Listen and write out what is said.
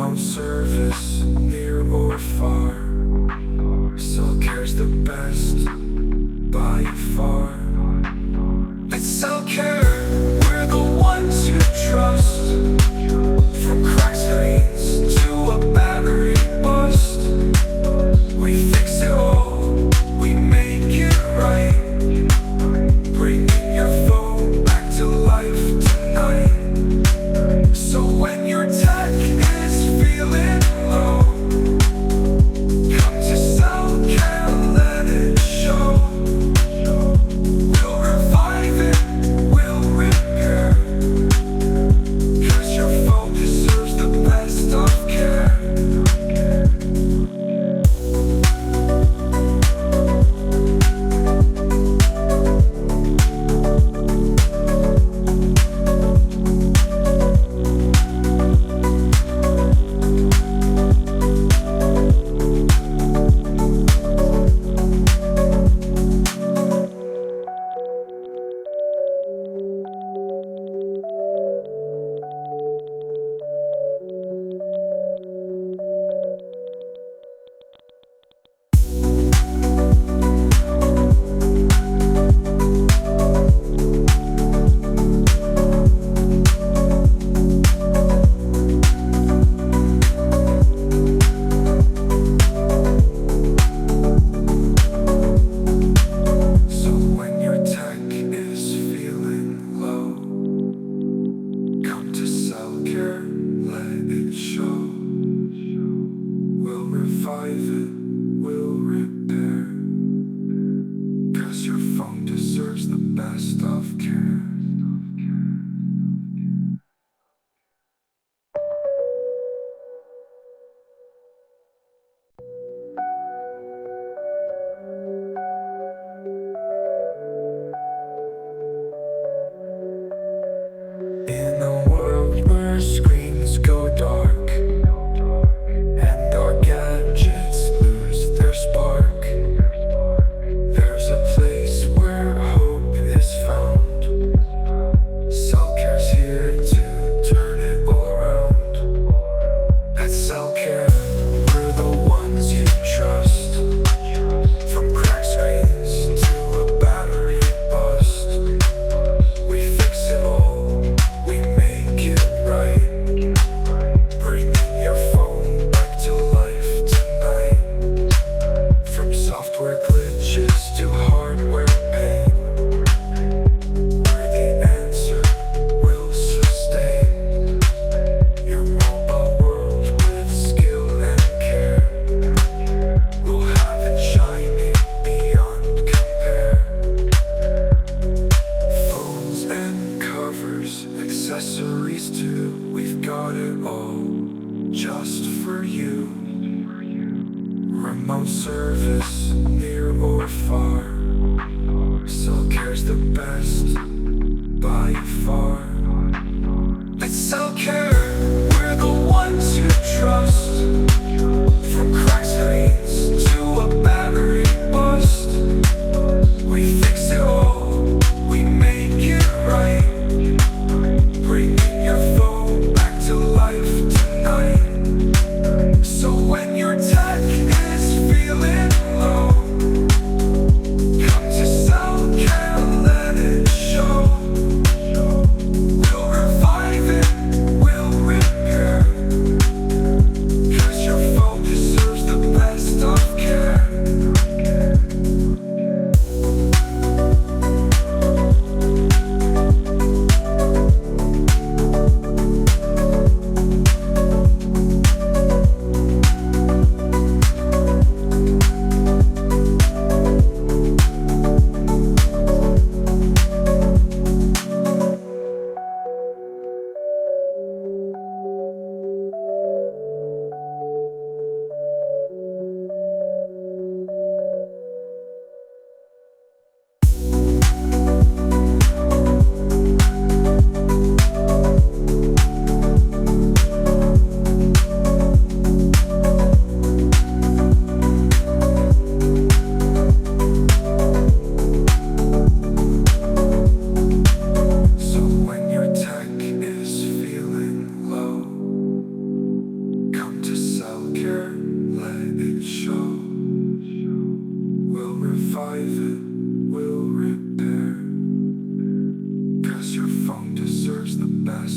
remote service, near or far. Cell care's the best, by far. At Cell Care, we're the ones you trust. From cracked screens to a battery bust, we fix it all, we make it right. Bringing your phone back to life tonight. So when your tech is feeling low, come to Cell Care, let it show. We'll revive it, we'll repair, 'cause your phone deserves the best of care. So when your tech is feeling low, come to Cell Care, let it show. We'll revive it, we'll repair, 'cause your phone deserves the best of care. In a world where screens go dark and our gadgets lose their spark, there's a place where hope is found. Cell Care's here to turn it all around. At Cell Care, we're the ones you trust. From cracked screens to a battery bust, we fix it all, we make it right. Bringing your phone back to life tonight. From software glitches to hardware pain, we're the answer, will sustain your mobile world with skill and care. We'll have it shining beyond compare. Phones and covers, accessories too, we've got it all just for you. Remote service, near or far. Cell Care's the best, by far. At Cell Care, we're the ones you trust. From cracked screens to a battery bust, we fix it all, we make it right. Bringing your phone back to life tonight. So when your tech is feeling low, come to Cell Care, let it show. private.